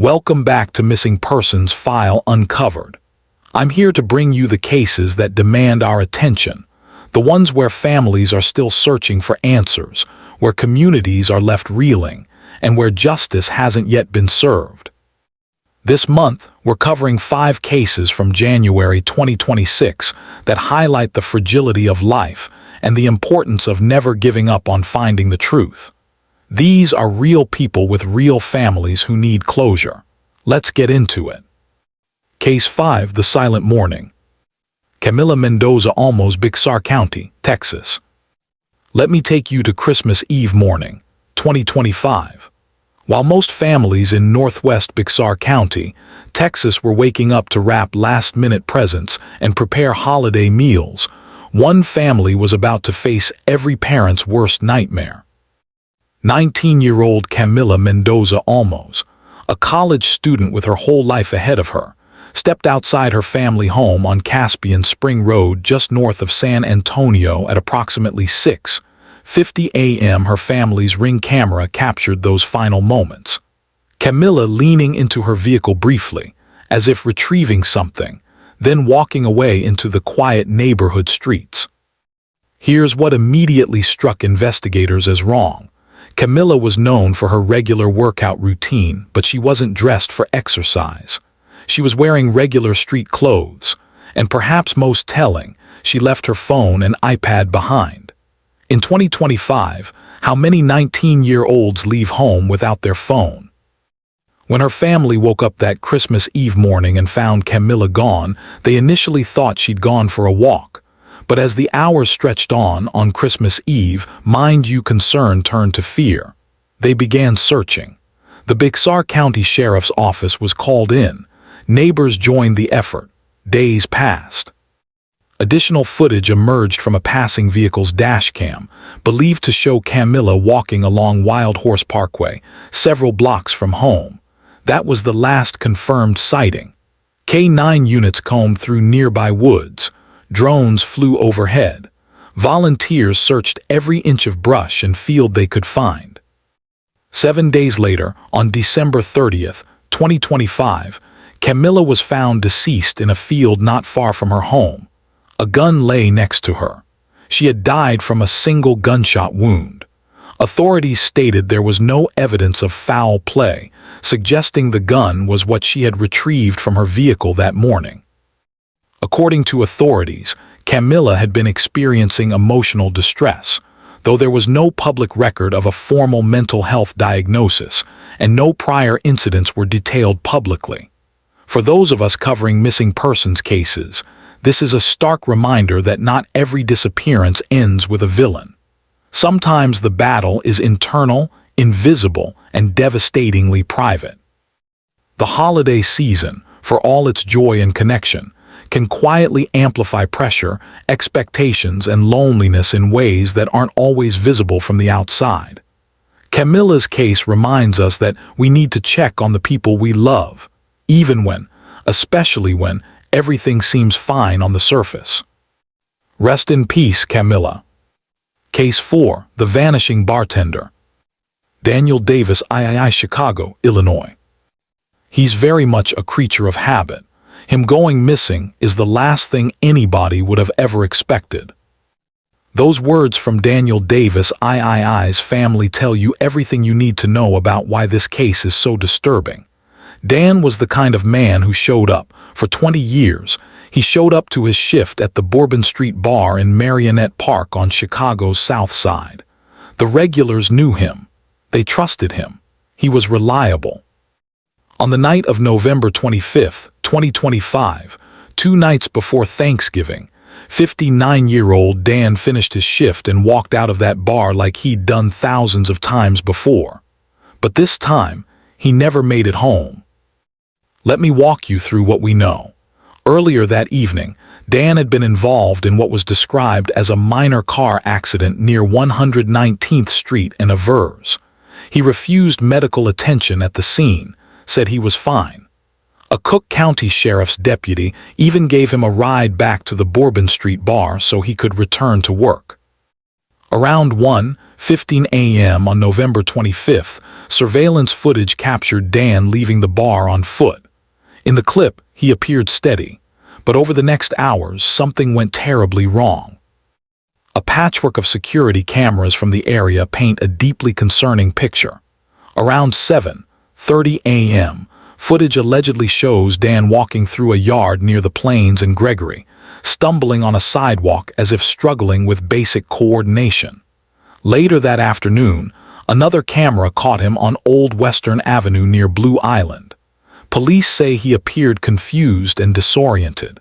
Welcome back to Missing Persons File Uncovered. I'm here to bring you the cases that demand our attention, the ones where families are still searching for answers, where communities are left reeling, and where justice hasn't yet been served. This month, we're covering 5 cases from January 2026 that highlight the fragility of life and the importance of never giving up on finding the truth. These are real people with real families who need closure. Let's get into it. Case 5, The Silent Morning. Camila Mendoza, Almos, Bexar County, Texas. Let me take you to Christmas Eve morning, 2025. While most families in northwest Bexar County, Texas were waking up to wrap last-minute presents and prepare holiday meals, one family was about to face every parent's worst nightmare. 19-year-old Camila Mendoza, Almos, a college student with her whole life ahead of her, stepped outside her family home on Caspian Spring Road just north of San Antonio at approximately 6:50 a.m. Her family's Ring camera captured those final moments. Camila leaning into her vehicle briefly, as if retrieving something, then walking away into the quiet neighborhood streets. Here's what immediately struck investigators as wrong. Camila was known for her regular workout routine, but she wasn't dressed for exercise. She was wearing regular street clothes, and perhaps most telling, she left her phone and iPad behind. In 2025, how many 19-year-olds leave home without their phone? When her family woke up that Christmas Eve morning and found Camila gone, they initially thought she'd gone for a walk. But as the hours stretched on Christmas Eve, mind you, concern turned to fear. They began searching. The Bexar County Sheriff's Office was called in. Neighbors joined the effort. Days passed. Additional footage emerged from a passing vehicle's dashcam, believed to show Camila walking along Wild Horse Parkway, several blocks from home. That was the last confirmed sighting. K-9 units combed through nearby woods. Drones flew overhead. Volunteers searched every inch of brush and field they could find. 7 days later, on December 30th, 2025, Camila was found deceased in a field not far from her home. A gun lay next to her. She had died from a single gunshot wound. Authorities stated there was no evidence of foul play, suggesting the gun was what she had retrieved from her vehicle that morning. According to authorities, Camila had been experiencing emotional distress, though there was no public record of a formal mental health diagnosis, and no prior incidents were detailed publicly. For those of us covering missing persons cases, this is a stark reminder that not every disappearance ends with a villain. Sometimes the battle is internal, invisible, and devastatingly private. The holiday season, for all its joy and connection, can quietly amplify pressure, expectations, and loneliness in ways that aren't always visible from the outside. Camila's case reminds us that we need to check on the people we love, especially when, everything seems fine on the surface. Rest in peace, Camila. Case 4, The Vanishing Bartender. Daniel Davis, III, Chicago, Illinois. He's very much a creature of habit. Him going missing is the last thing anybody would have ever expected. Those words from Daniel Davis, III's family tell you everything you need to know about why this case is so disturbing. Dan was the kind of man who showed up. For 20 years, he showed up to his shift at the Bourbon Street Bar in Marionette Park on Chicago's South Side. The regulars knew him. They trusted him. He was reliable. On the night of November 25, 2025, 2 nights before Thanksgiving, 59-year-old Dan finished his shift and walked out of that bar like he'd done thousands of times before. But this time, he never made it home. Let me walk you through what we know. Earlier that evening, Dan had been involved in what was described as a minor car accident near 119th Street and Avers. He refused medical attention at the scene, said he was fine. A Cook County Sheriff's deputy even gave him a ride back to the Bourbon Street Bar so he could return to work. Around 1:50 6:15 a.m. on November 25th, surveillance footage captured Dan leaving the bar on foot. In the clip, he appeared steady, but over the next hours, something went terribly wrong. A patchwork of security cameras from the area paint a deeply concerning picture. Around 7:30 a.m., footage allegedly shows Dan walking through a yard near the Plains and Gregory, stumbling on a sidewalk as if struggling with basic coordination. Later that afternoon, another camera caught him on Old Western Avenue near Blue Island. Police say he appeared confused and disoriented.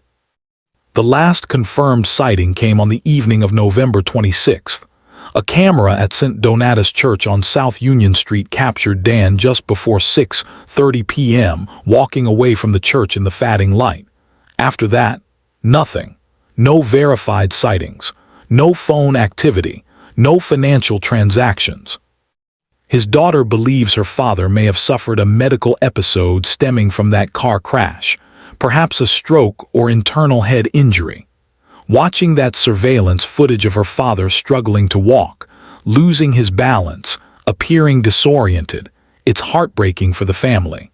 The last confirmed sighting came on the evening of November 26th. A camera at St. Donatus Church on South Union Street captured Dan just before 6:30 p.m. walking away from the church in the fading light. After that, nothing. No verified sightings. No phone activity. No financial transactions. His daughter believes her father may have suffered a medical episode stemming from that car crash, perhaps a stroke or internal head injury. Watching that surveillance footage of her father struggling to walk, losing his balance, appearing disoriented, it's heartbreaking for the family.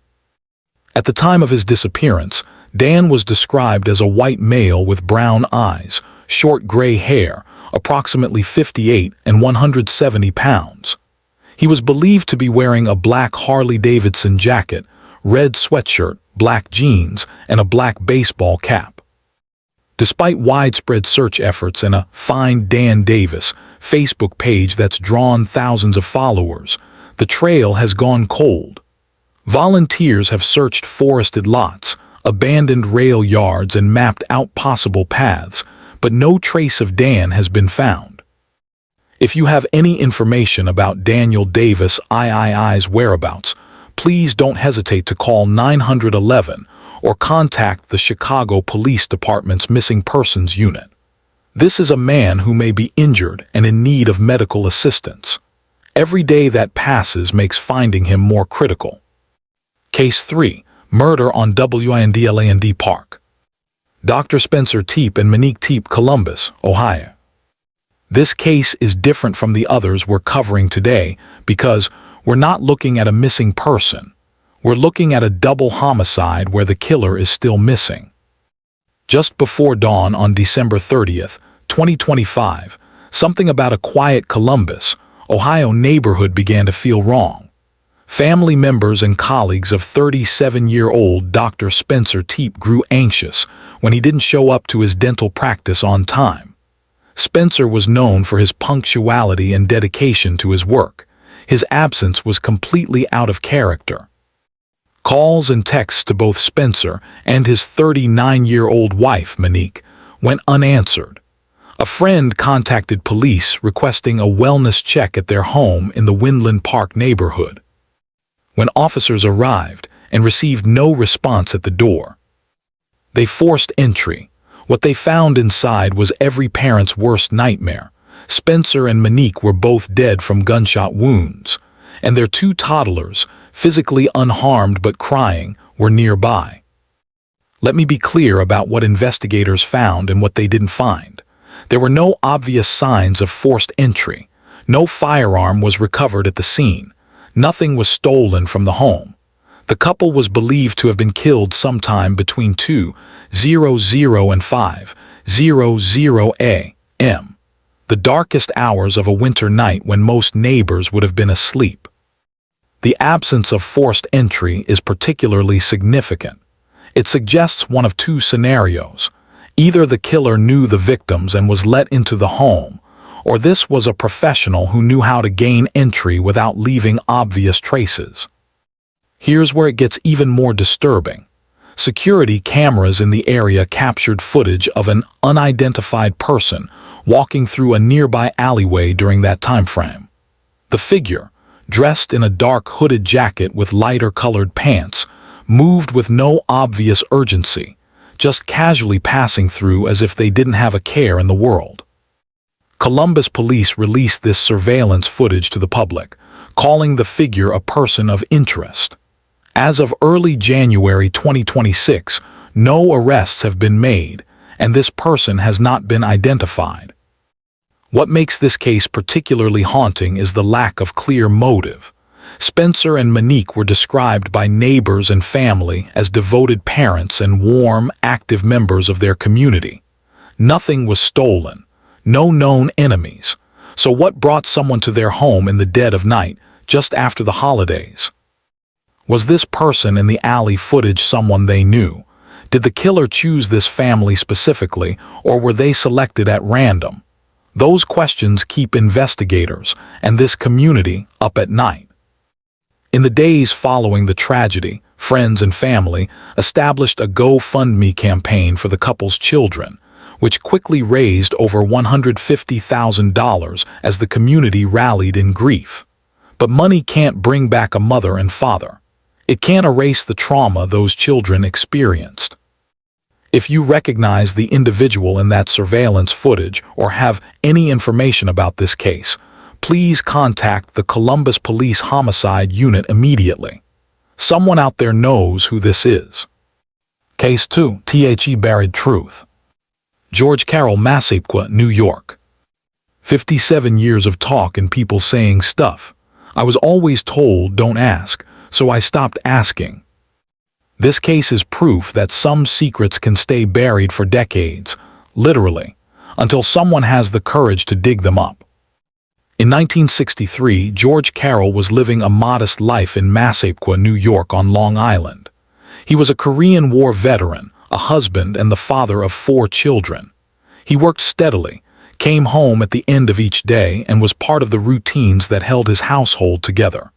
At the time of his disappearance, Dan was described as a white male with brown eyes, short gray hair, approximately 58 and 170 pounds. He was believed to be wearing a black Harley-Davidson jacket, red sweatshirt, black jeans, and a black baseball cap. Despite widespread search efforts and a Find Dan Davis Facebook page that's drawn thousands of followers, the trail has gone cold. Volunteers have searched forested lots, abandoned rail yards, and mapped out possible paths, but no trace of Dan has been found. If you have any information about Daniel Davis III's whereabouts, please don't hesitate to call 911 or contact the Chicago Police Department's Missing Persons Unit. This is a man who may be injured and in need of medical assistance. Every day that passes makes finding him more critical. Case 3. Murder on WINDLAND Park. Dr. Spencer Teep and Monique Teep, Columbus, Ohio. This case is different from the others we're covering today because we're not looking at a missing person. We're looking at a double homicide where the killer is still missing. Just before dawn on December 30th, 2025, something about a quiet Columbus, Ohio neighborhood began to feel wrong. Family members and colleagues of 37-year-old Dr. Spencer Teep grew anxious when he didn't show up to his dental practice on time. Spencer was known for his punctuality and dedication to his work. His absence was completely out of character. Calls and texts to both Spencer and his 39-year-old wife, Monique, went unanswered. A friend contacted police requesting a wellness check at their home in the Windland Park neighborhood. When officers arrived and received no response at the door, they forced entry. What they found inside was every parent's worst nightmare. Spencer and Monique were both dead from gunshot wounds, and their 2 toddlers, physically unharmed but crying, were nearby. Let me be clear about what investigators found and what they didn't find. There were no obvious signs of forced entry. No firearm was recovered at the scene. Nothing was stolen from the home. The couple was believed to have been killed sometime between 2:00 and 5:00 a.m., the darkest hours of a winter night when most neighbors would have been asleep. The absence of forced entry is particularly significant. It suggests one of 2 scenarios. Either the killer knew the victims and was let into the home, or this was a professional who knew how to gain entry without leaving obvious traces. Here's where it gets even more disturbing. Security cameras in the area captured footage of an unidentified person walking through a nearby alleyway during that time frame. The figure, dressed in a dark hooded jacket with lighter colored pants, moved with no obvious urgency, just casually passing through as if they didn't have a care in the world. Columbus police released this surveillance footage to the public, calling the figure a person of interest. As of early January 2026, no arrests have been made, and this person has not been identified. What makes this case particularly haunting is the lack of clear motive. Spencer and Monique were described by neighbors and family as devoted parents and warm, active members of their community. Nothing was stolen, no known enemies. So what brought someone to their home in the dead of night, just after the holidays? Was this person in the alley footage someone they knew? Did the killer choose this family specifically, or were they selected at random? Those questions keep investigators and this community up at night. In the days following the tragedy, friends and family established a GoFundMe campaign for the couple's children, which quickly raised over $150,000 as the community rallied in grief. But money can't bring back a mother and father. It can't erase the trauma those children experienced. If you recognize the individual in that surveillance footage or have any information about this case, please contact the Columbus Police Homicide Unit immediately. Someone out there knows who this is. Case 2, The Buried Truth. George Carroll, Massapequa, New York. 57 years of talk and people saying stuff. I was always told don't ask, so I stopped asking. This case is proof that some secrets can stay buried for decades, literally, until someone has the courage to dig them up. In 1963, George Carroll was living a modest life in Massapequa, New York on Long Island. He was a Korean War veteran, a husband and the father of 4 children. He worked steadily, came home at the end of each day, and was part of the routines that held his household together.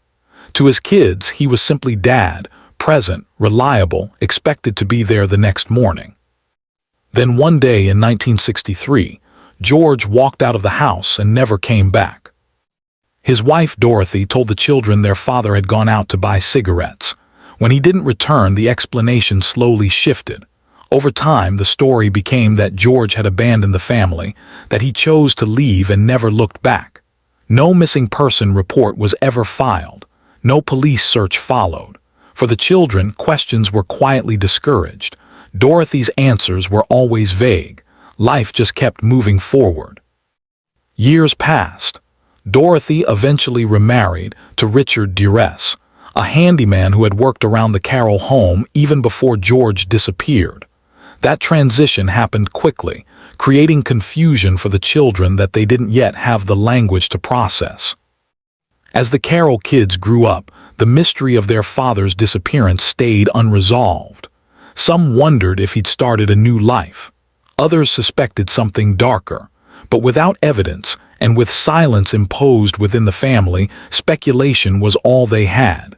To his kids, he was simply dad, present, reliable, expected to be there the next morning. Then one day in 1963, George walked out of the house and never came back. His wife Dorothy told the children their father had gone out to buy cigarettes. When he didn't return, the explanation slowly shifted. Over time, the story became that George had abandoned the family, that he chose to leave and never looked back. No missing person report was ever filed. No police search followed. For the children, questions were quietly discouraged. Dorothy's answers were always vague. Life just kept moving forward. Years passed. Dorothy eventually remarried to Richard Duress, a handyman who had worked around the Carroll home even before George disappeared. That transition happened quickly, creating confusion for the children that they didn't yet have the language to process. As the Carroll kids grew up, the mystery of their father's disappearance stayed unresolved. Some wondered if he'd started a new life. Others suspected something darker. But without evidence, and with silence imposed within the family, speculation was all they had.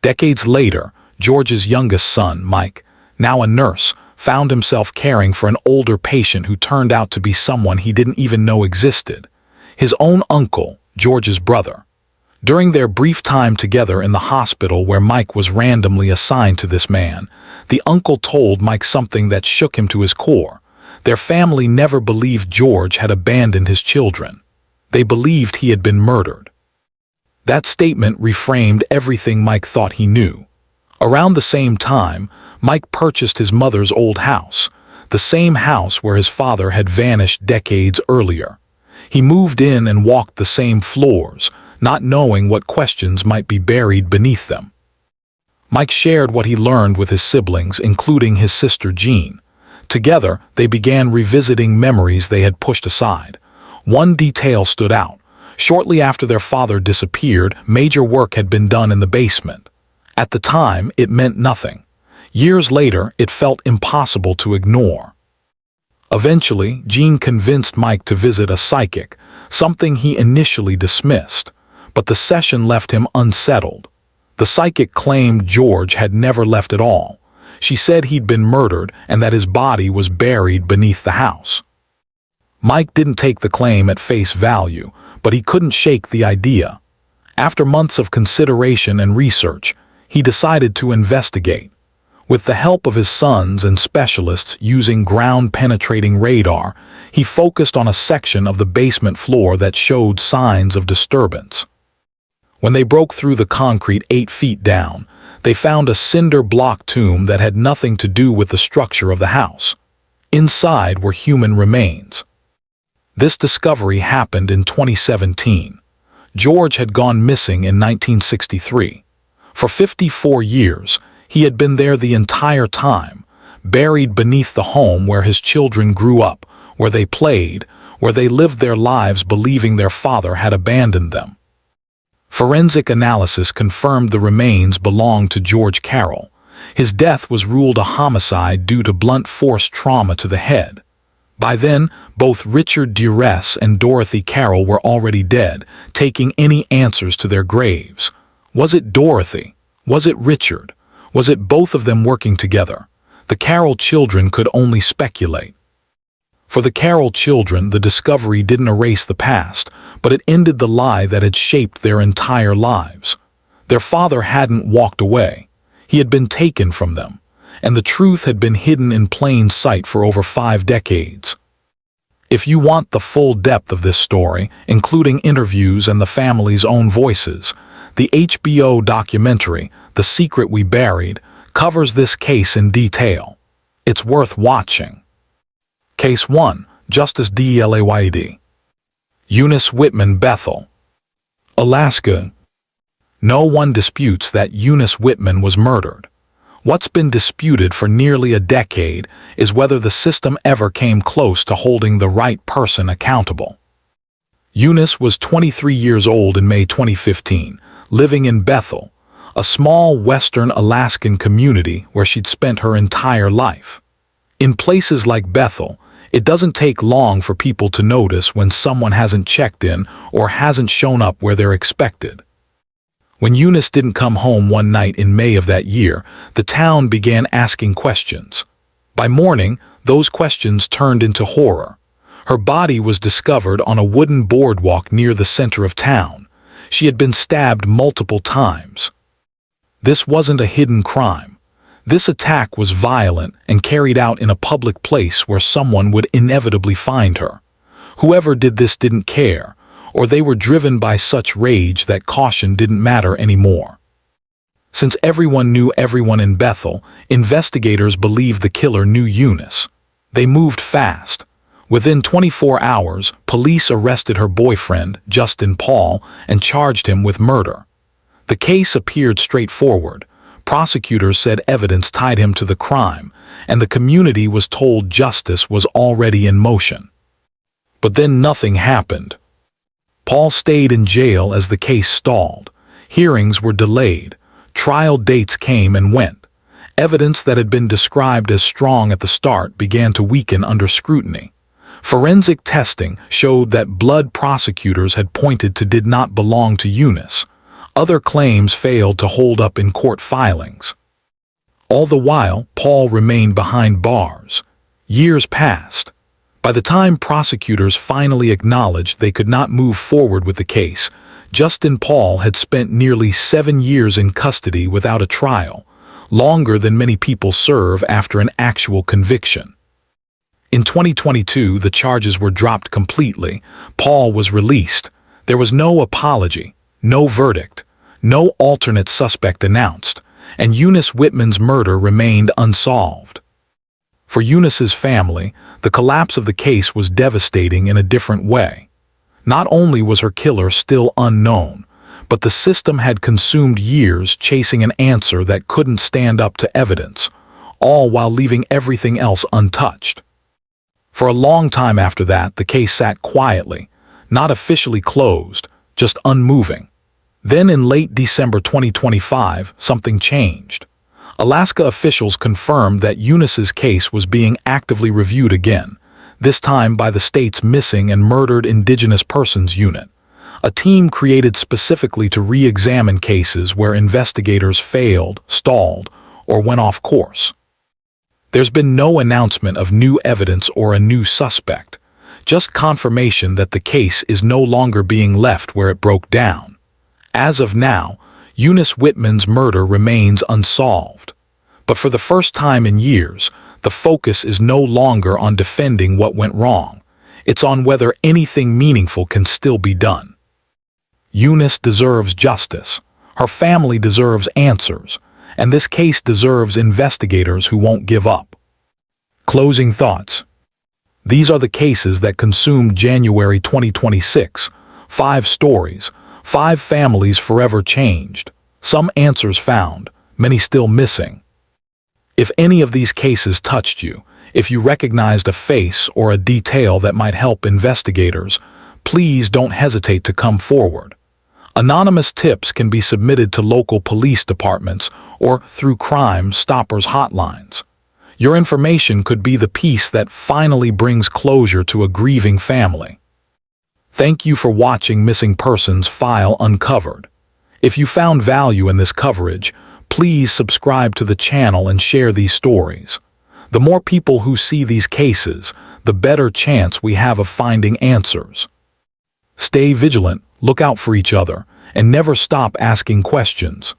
Decades later, George's youngest son, Mike, now a nurse, found himself caring for an older patient who turned out to be someone he didn't even know existed. His own uncle, George's brother. During their brief time together in the hospital where Mike was randomly assigned to this man, the uncle told Mike something that shook him to his core. Their family never believed George had abandoned his children. They believed he had been murdered. That statement reframed everything Mike thought he knew. Around the same time, Mike purchased his mother's old house, the same house where his father had vanished decades earlier. He moved in and walked the same floors, not knowing what questions might be buried beneath them. Mike shared what he learned with his siblings, including his sister Jean. Together, they began revisiting memories they had pushed aside. One detail stood out. Shortly after their father disappeared, major work had been done in the basement. At the time, it meant nothing. Years later, it felt impossible to ignore. Eventually, Jean convinced Mike to visit a psychic, something he initially dismissed. But the session left him unsettled. The psychic claimed George had never left at all. She said he'd been murdered and that his body was buried beneath the house. Mike didn't take the claim at face value, but he couldn't shake the idea. After months of consideration and research, he decided to investigate. With the help of his sons and specialists using ground-penetrating radar, he focused on a section of the basement floor that showed signs of disturbance. When they broke through the concrete 8 feet down, they found a cinder block tomb that had nothing to do with the structure of the house. Inside were human remains. This discovery happened in 2017. George had gone missing in 1963. For 54 years, he had been there the entire time, buried beneath the home where his children grew up, where they played, where they lived their lives believing their father had abandoned them. Forensic analysis confirmed the remains belonged to George Carroll. His death was ruled a homicide due to blunt force trauma to the head. By then, both Richard Duress and Dorothy Carroll were already dead, taking any answers to their graves. Was it Dorothy? Was it Richard? Was it both of them working together? The Carroll children could only speculate. For the Carroll children, the discovery didn't erase the past, but it ended the lie that had shaped their entire lives. Their father hadn't walked away. He had been taken from them, and the truth had been hidden in plain sight for over 5 decades. If you want the full depth of this story, including interviews and the family's own voices, the HBO documentary, The Secret We Buried, covers this case in detail. It's worth watching. Case 1, Justice Delayd. Eunice Whitman, Bethel, Alaska. No one disputes that Eunice Whitman was murdered. What's been disputed for nearly a decade is whether the system ever came close to holding the right person accountable. Eunice was 23 years old in May 2015, living in Bethel, a small western Alaskan community where she'd spent her entire life. In places like Bethel, it doesn't take long for people to notice when someone hasn't checked in or hasn't shown up where they're expected. When Eunice didn't come home one night in May of that year, the town began asking questions. By morning, those questions turned into horror. Her body was discovered on a wooden boardwalk near the center of town. She had been stabbed multiple times. This wasn't a hidden crime. This attack was violent and carried out in a public place where someone would inevitably find her. Whoever did this didn't care, or they were driven by such rage that caution didn't matter anymore. Since everyone knew everyone in Bethel, investigators believed the killer knew Eunice. They moved fast. Within 24 hours, police arrested her boyfriend, Justin Paul, and charged him with murder. The case appeared straightforward. Prosecutors said evidence tied him to the crime, and the community was told justice was already in motion. But then nothing happened. Paul stayed in jail as the case stalled. Hearings were delayed. Trial dates came and went. Evidence that had been described as strong at the start began to weaken under scrutiny. Forensic testing showed that blood prosecutors had pointed to did not belong to Eunice. Other claims failed to hold up in court filings. All the while, Paul remained behind bars. Years passed. By the time prosecutors finally acknowledged they could not move forward with the case, Justin Paul had spent nearly 7 years in custody without a trial, longer than many people serve after an actual conviction. In 2022, the charges were dropped completely. Paul was released. There was no apology, no verdict, no alternate suspect announced, and Eunice Whitman's murder remained unsolved. For Eunice's family, the collapse of the case was devastating in a different way. Not only was her killer still unknown, but the system had consumed years chasing an answer that couldn't stand up to evidence, all while leaving everything else untouched. For a long time after that, the case sat quietly, not officially closed, just unmoving. Then in late December 2025, something changed. Alaska officials confirmed that Eunice's case was being actively reviewed again, this time by the state's Missing and Murdered Indigenous Persons Unit, a team created specifically to re-examine cases where investigators failed, stalled, or went off course. There's been no announcement of new evidence or a new suspect, just confirmation that the case is no longer being left where it broke down. As of now, Eunice Whitman's murder remains unsolved. But for the first time in years, the focus is no longer on defending what went wrong. It's on whether anything meaningful can still be done. Eunice deserves justice. Her family deserves answers. And this case deserves investigators who won't give up. Closing thoughts. These are the cases that consumed January 2026. 5 stories, 5 families forever changed. Some answers found, many still missing. If any of these cases touched you, if you recognized a face or a detail that might help investigators, please don't hesitate to come forward. Anonymous tips can be submitted to local police departments or through Crime Stoppers hotlines. Your information could be the piece that finally brings closure to a grieving family. Thank you for watching Missing Persons File Uncovered. If you found value in this coverage, please subscribe to the channel and share these stories. The more people who see these cases, the better chance we have of finding answers. Stay vigilant, look out for each other, and never stop asking questions.